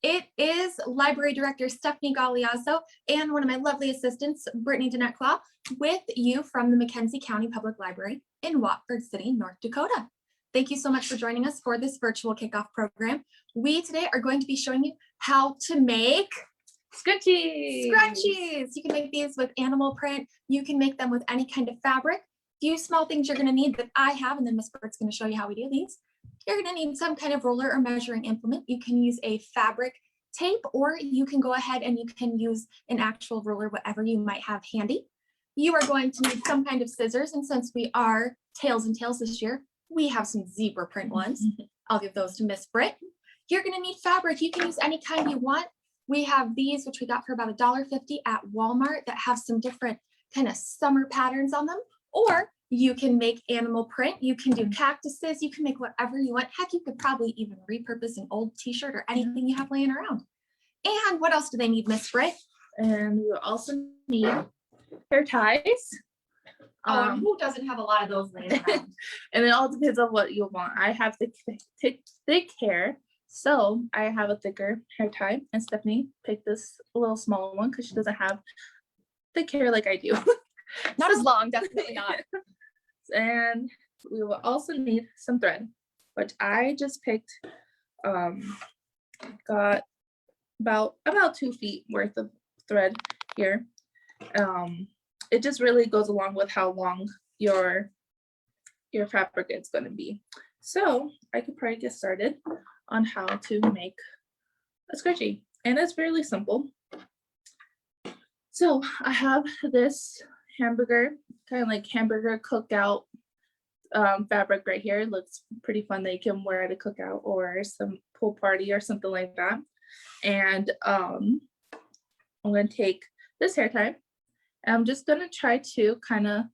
It is Library Director Stephanie Galeazzo and one of my lovely assistants, Brittany Denetclaw, with you from the McKenzie County Public Library in Watford City, North Dakota. Thank you so much for joining us for this virtual kickoff program. We today are going to be showing you how to make scrunchies. You can make these with animal print. You can make them with any kind of fabric. Few small things you're going to need that I have, and then Miss Bert's going to show you how we do these. You're going to need some kind of ruler or measuring implement. You can use a fabric tape, or you can go ahead and you can use an actual ruler, whatever you might have handy. You are going to need some kind of scissors, and since we are tails and tails this year, we have some zebra print ones. I'll give those to Miss Britt. You're going to need fabric. You can use any kind you want. We have these, which we got for about $1.50 at Walmart, that have some different kind of summer patterns on them. Or you can make animal print. You can do cactuses. You can make whatever you want. Heck, you could probably even repurpose an old t-shirt or anything you have laying around. And what else do they need, Miss Britt? And we will also need hair ties. And who doesn't have a lot of those laying around? And it all depends on what you want. I have thick hair, so I have a thicker hair tie, and Stephanie picked this little small one because she doesn't have thick hair like I do. Not as long, definitely not. And we will also need some thread, which I just picked, got about 2 feet worth of thread here. It just really goes along with how long your fabric is going to be. So I could probably get started on how to make a scrunchie, and it's fairly simple. So I have this hamburger, kind of like hamburger cookout fabric right here. It looks pretty fun that you can wear at a cookout or some pool party or something like that. And I'm going to take this hair tie. I'm just going to try to kind of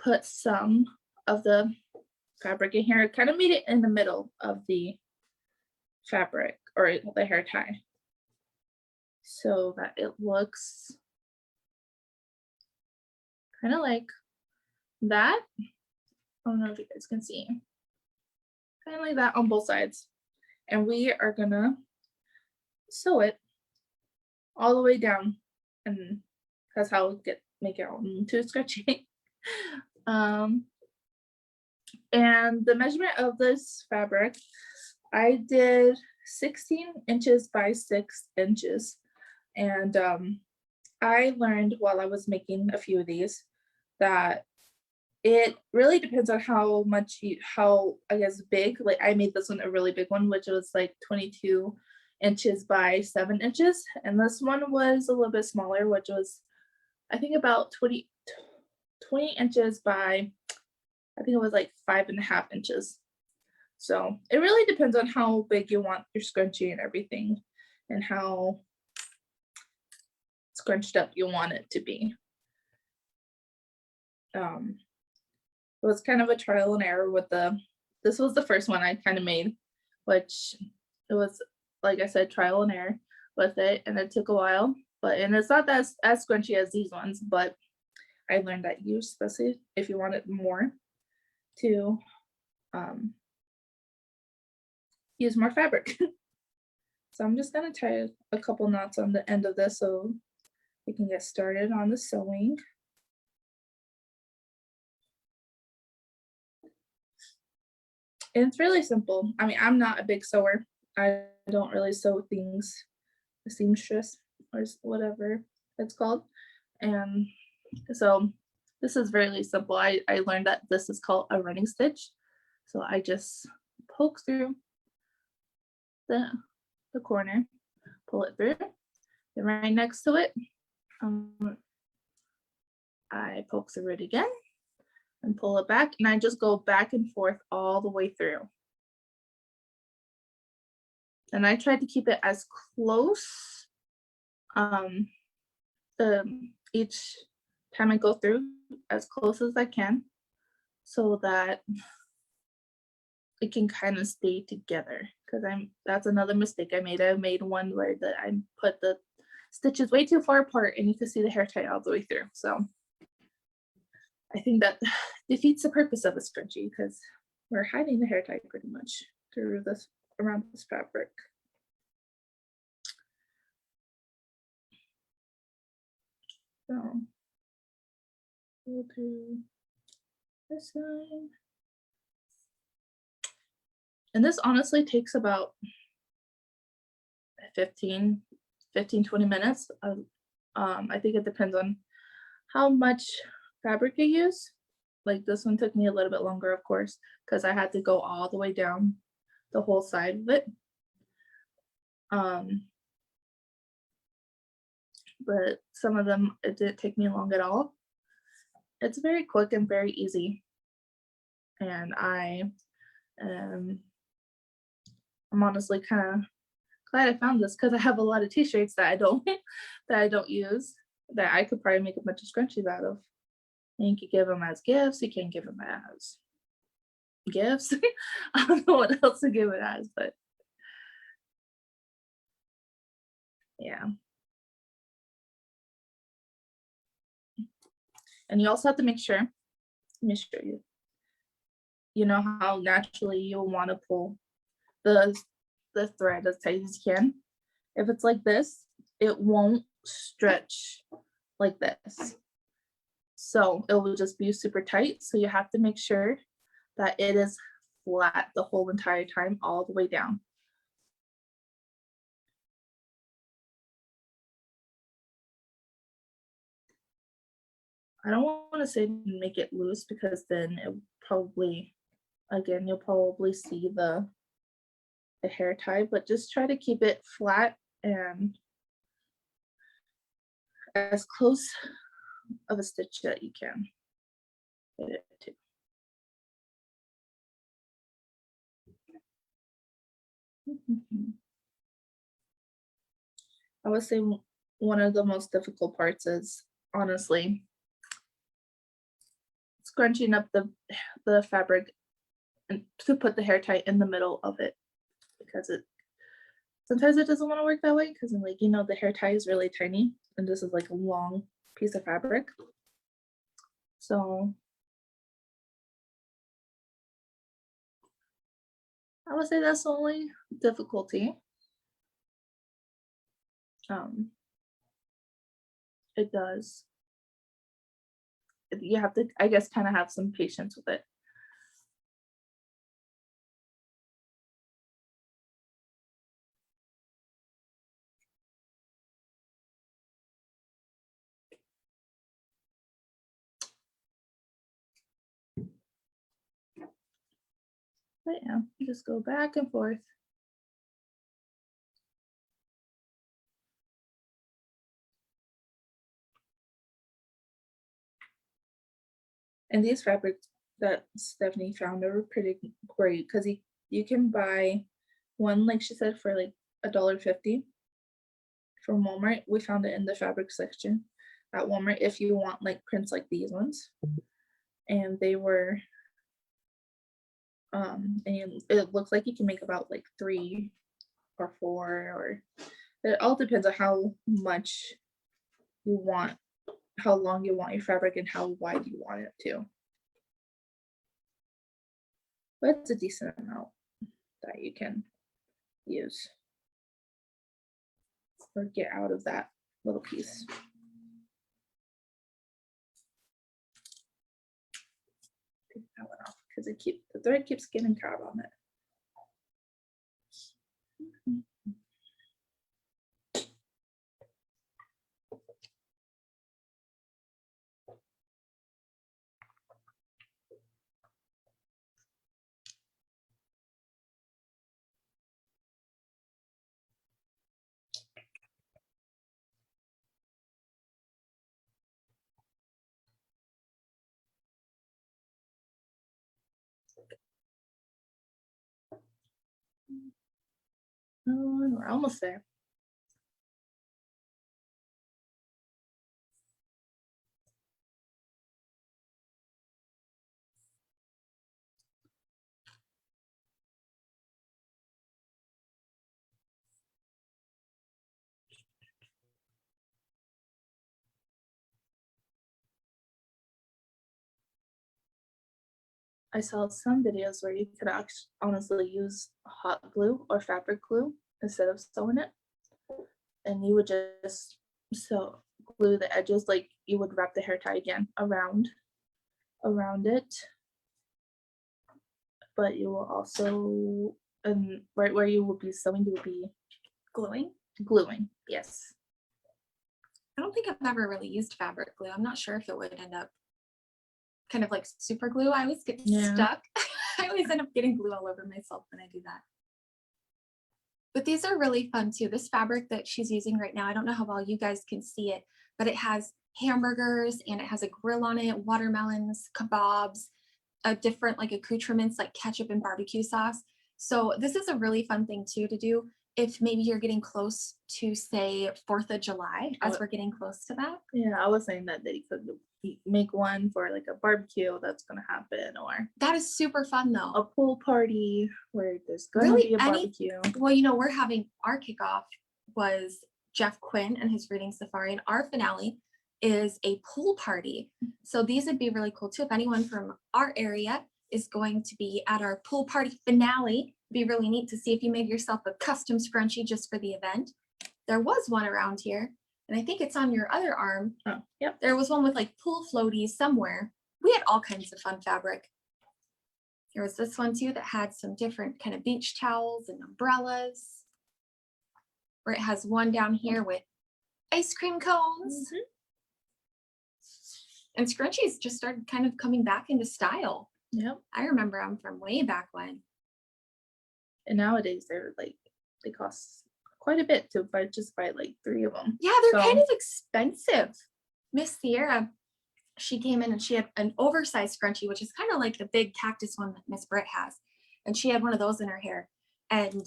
put some of the fabric in here. I kind of made it in the middle of the fabric or the hair tie so that it looks kind of like that. I don't know if you guys can see. Kind of like that on both sides. And we are going to sew it all the way down, and that's how we make it into a scrunchie. And the measurement of this fabric, I did 16 inches by 6 inches. And I learned while I was making a few of these that it really depends on how I guess big. Like I made this one a really big one, which was like 22 inches by 7 inches. And this one was a little bit smaller, which was I think about 20 inches by, I think it was like 5.5 inches. So it really depends on how big you want your scrunchie and everything, and how scrunched up you want it to be. It was kind of a trial and error with this was the first one I kind of made, which it was, like I said, trial and error with it, and it took a while. And it's not as scrunchy as these ones, but I learned that you, especially if you want it more, to use more fabric. So I'm just gonna tie a couple knots on the end of this so we can get started on the sewing. And it's really simple. I mean, I'm not a big sewer. I don't really sew things, a seamstress or whatever it's called. And so this is really simple. I learned that this is called a running stitch. So I just poke through the corner, pull it through, then right next to it, I poke through it again and pull it back, and I just go back and forth all the way through. And I tried to keep it as close each time I go through, as close as I can, so that it can kind of stay together. Because that's another mistake I made. I made one where I put the stitches way too far apart, and you can see the hair tie all the way through. So I think that defeats the purpose of a scrunchie, because we're hiding the hair tie pretty much through this, around this fabric. So we'll do this side. And this honestly takes about 15, 20 minutes. I think it depends on how much fabric you use. Like this one took me a little bit longer, of course, because I had to go all the way down the whole side of it. But some of them, it didn't take me long at all. It's very quick and very easy. And I'm honestly kind of glad I found this because I have a lot of t-shirts that I don't use that I could probably make a bunch of scrunchies out of. And you can give them as gifts. You can give them as gifts. I don't know what else to give it as, but yeah. And you also have to make sure, let me show you. You know how naturally you'll want to pull the thread as tight as you can. If it's like this, it won't stretch like this. So it will just be super tight. So you have to make sure that it is flat the whole entire time, all the way down. I don't want to say make it loose because then it probably, again, you'll probably see the hair tie, but just try to keep it flat and as close of a stitch that you can get it to. I would say one of the most difficult parts is honestly scrunching up the fabric and to put the hair tie in the middle of it, because sometimes it doesn't want to work that way because like, you know, the hair tie is really tiny and this is like a long piece of fabric. So I would say that's the only difficulty. It does. You have to, I guess, kind of have some patience with it. But yeah, just go back and forth. And these fabrics that Stephanie found are pretty great because you can buy one, like she said, for like $1.50 from Walmart. We found it in the fabric section at Walmart if you want like prints like these ones. And they were, and it looks like you can make about like 3 or 4, or it all depends on how much you want, how long you want your fabric and how wide you want it to. But it's a decent amount that you can use or get out of that little piece. Take that one off because the thread keeps getting caught on it. Oh, we're almost there. I saw some videos where you could actually honestly use hot glue or fabric glue instead of sewing it. And you would just glue the edges like you would wrap the hair tie again around it. But you will also, right where you will be sewing, you will be gluing. Yes. I don't think I've ever really used fabric glue. I'm not sure if it would end up kind of like super glue. I always get stuck. I always end up getting glue all over myself when I do that. But these are really fun too. This fabric that she's using right now, I don't know how well you guys can see it, but it has hamburgers and it has a grill on it, watermelons, kebabs, a different like accoutrements like ketchup and barbecue sauce. So this is a really fun thing too to do if maybe you're getting close to say 4th of July, as we're getting close to that. Yeah, I was saying that they could make one for like a barbecue that's gonna happen, or that is super fun though. A pool party where there's gonna be a barbecue. Well, you know, we're having our kickoff was Jeff Quinn and his reading safari, and our finale is a pool party. So these would be really cool too. If anyone from our area is going to be at our pool party finale, it'd be really neat to see if you made yourself a custom scrunchie just for the event. There was one around here, and I think it's on your other arm. Oh, yep. There was one with like pool floaties somewhere. We had all kinds of fun fabric. There was this one too that had some different kind of beach towels and umbrellas. Where it has one down here with ice cream cones. And scrunchies just started kind of coming back into style. Yep. I remember them from way back when. And nowadays they're like, they cost quite a bit to buy like 3 of them. Yeah, they're kind of expensive. Miss Sierra, she came in and she had an oversized scrunchie, which is kind of like the big cactus one that Miss Britt has. And she had one of those in her hair. And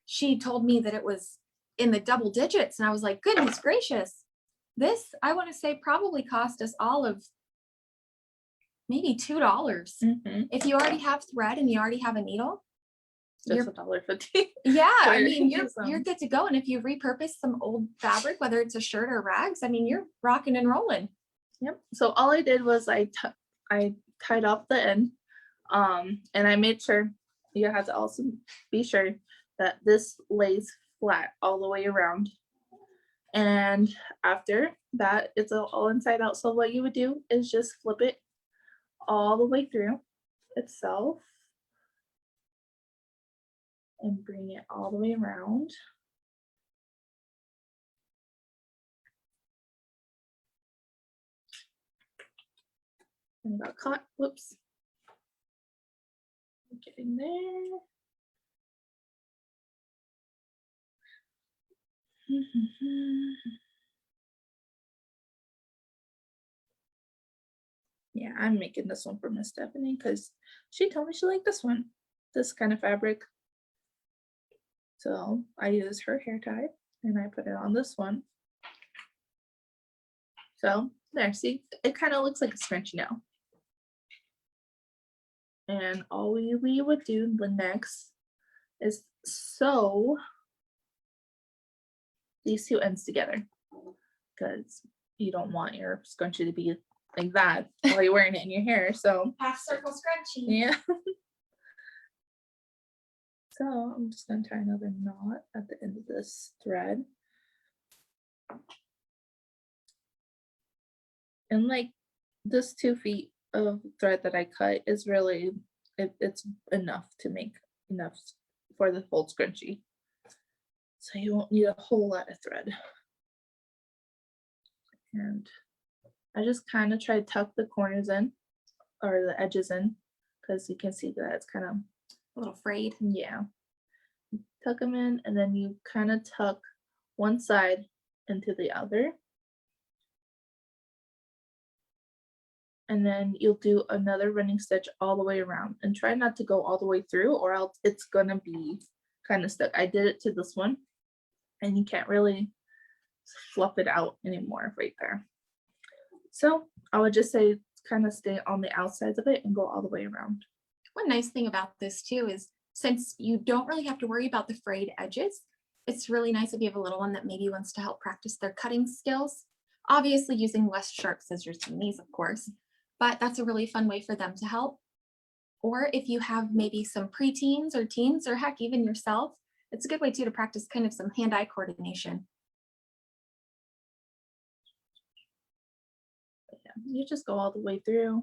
she told me that it was in the double digits. And I was like, goodness gracious. This, I want to say, probably cost us all of maybe $2. If you already have thread and you already have a needle. Just $1.50. Yeah, I mean, you're good to go. And if you repurpose some old fabric, whether it's a shirt or rags, I mean, you're rocking and rolling. Yep. So all I did was I tied off the end, and I made sure you have to also be sure that this lays flat all the way around. And after that, it's all inside out. So what you would do is just flip it all the way through itself and bring it all the way around. And got caught. Whoops. Getting there. Yeah, I'm making this one for Miss Stephanie because she told me she liked this one, this kind of fabric. So I used her hair tie and I put it on this one. So there, see, it kind of looks like a scrunchie now. And all we would do the next is sew these two ends together because you don't want your scrunchie to be like that while you're wearing it in your hair. So half circle scrunchie. Yeah. So I'm just gonna tie another knot at the end of this thread. And like this 2 feet of thread that I cut is really, it's enough to make enough for the whole scrunchie. So you won't need a whole lot of thread. And I just kind of try to tuck the corners in or the edges in because you can see that it's kind of a little frayed. Yeah. Tuck them in and then you kind of tuck one side into the other. And then you'll do another running stitch all the way around and try not to go all the way through or else it's gonna be kind of stuck. I did it to this one and you can't really fluff it out anymore right there. So I would just say kind of stay on the outsides of it and go all the way around. One nice thing about this too is since you don't really have to worry about the frayed edges, it's really nice if you have a little one that maybe wants to help practice their cutting skills. Obviously using less sharp scissors than these, of course, but that's a really fun way for them to help. Or if you have maybe some preteens or teens or heck, even yourself, it's a good way too to practice kind of some hand-eye coordination. you just go all the way through.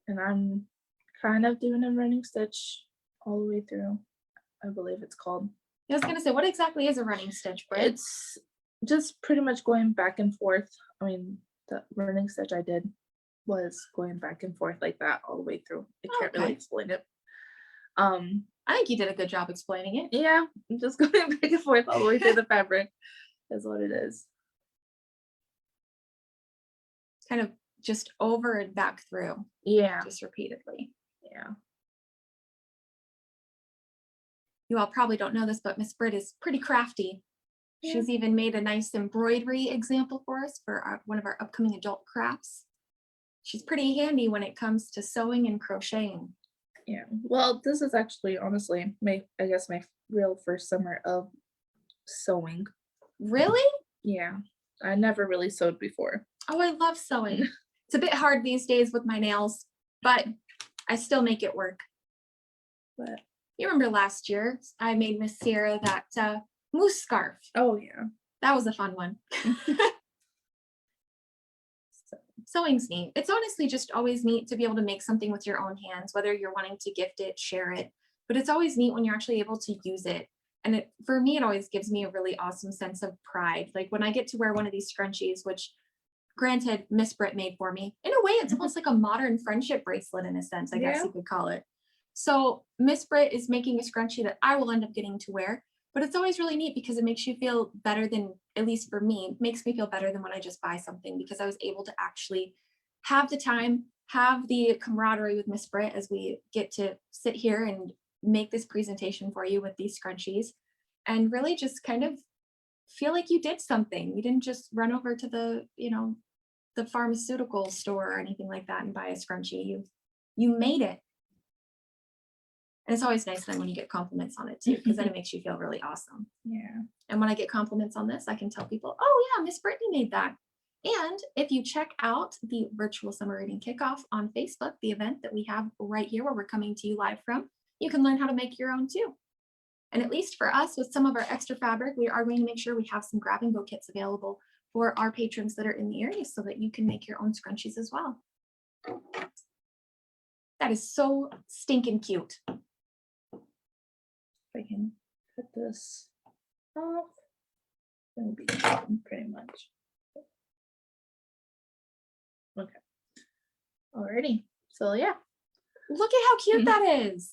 And I'm kind of doing a running stitch all the way through, I believe it's called. I was gonna say, what exactly is a running stitch, Britt? It's just pretty much going back and forth. I mean, the running stitch I did was going back and forth like that all the way through. I can't really Okay. explain it. I think you did a good job explaining it. Yeah, I'm just going back and forth all the way through the fabric is what it is. Kind of just over and back through, Yeah, just repeatedly. yeah. You all probably don't know this, but Miss Britt is pretty crafty. Yeah. She's even made a nice embroidery example for us for one of our upcoming adult crafts. She's pretty handy when it comes to sewing and crocheting. Yeah, well, this is actually honestly I guess my real first summer of sewing. Really? Yeah, I never really sewed before. Oh, I love sewing. It's a bit hard these days with my nails, but I still make it work. But You remember last year, I made Miss Sierra that moose scarf. oh yeah, That was a fun one. Sewing's neat. It's honestly just always neat to be able to make something with your own hands, whether you're wanting to gift it, share it, but it's always neat when you're actually able to use it. And for me, it always gives me a really awesome sense of pride. Like when I get to wear one of these scrunchies, which granted Miss Britt made for me, in a way, it's almost like a modern friendship bracelet in a sense, I guess Yeah. you could call it. So Miss Britt is making a scrunchie that I will end up getting to wear, but it's always really neat because it makes you feel better than, at least for me, makes me feel better than when I just buy something, because I was able to actually have the time, have the camaraderie with Miss Britt as we get to sit here and make this presentation for you with these scrunchies, and really just kind of feel like you did something. You didn't just run over to the, the pharmaceutical store or anything like that and buy a scrunchie. You made it. And it's always nice then when you get compliments on it too, because then it makes you feel really awesome. yeah. And when I get compliments on this, I can tell people, oh yeah, Miss Brittany made that. And if you check out the virtual summer reading kickoff on Facebook, the event that we have right here where we're coming to you live from, you can learn how to make your own too. And at least for us, with some of our extra fabric, we are going to make sure we have some grab and go kits available for our patrons that are in the area so that you can make your own scrunchies as well. That is so stinking cute. If I can cut this off, that'll be done pretty much. Okay. Alrighty. So yeah, Look at how cute that is.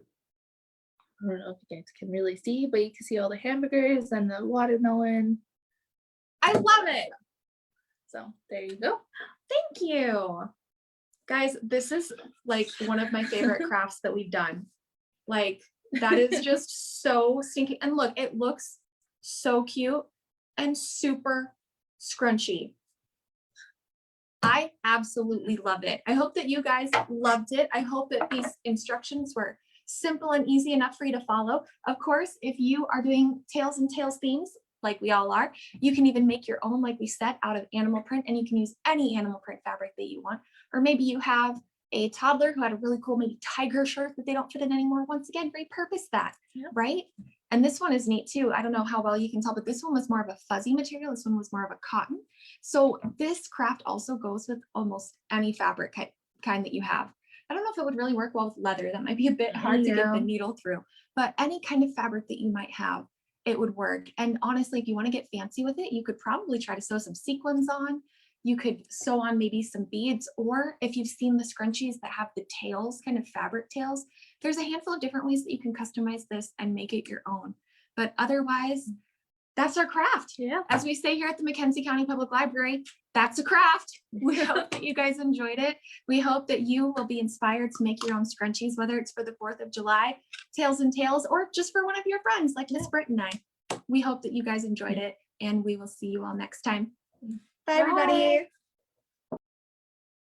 I don't know if you guys can really see, but you can see all the hamburgers and the watermelon. I love it. So there you go. Thank you. Guys, this is like one of my favorite crafts that we've done. Like, that is just so stinking. And look, it looks so cute and super scrunchy. I absolutely love it. I hope that you guys loved it. I hope that these instructions were simple and easy enough for you to follow. Of course, if you are doing tails and tails themes, like we all are, you can even make your own, like we said, out of animal print, and you can use any animal print fabric that you want. Or maybe you have a toddler who had a really cool maybe tiger shirt that they don't fit in anymore. Once again, repurpose that, right? And this one is neat too. I don't know how well you can tell, but this one was more of a fuzzy material. This one was more of a cotton. So this craft also goes with almost any fabric kind that you have. I don't know if it would really work well with leather. That might be a bit hard to get the needle through, but any kind of fabric that you might have, it would work. And honestly, if you want to get fancy with it, you could probably try to sew some sequins on. You could sew on maybe some beads, or if you've seen the scrunchies that have the tails, kind of fabric tails, there's a handful of different ways that you can customize this and make it your own. But otherwise, that's our craft. Yeah. As we say here at the McKenzie County Public Library, that's a craft. We hope that you guys enjoyed it. We hope that you will be inspired to make your own scrunchies, whether it's for the 4th of July, Tails and Tails, or just for one of your friends like Miss Britt and I. We hope that you guys enjoyed it, and we will see you all next time. Bye, everybody.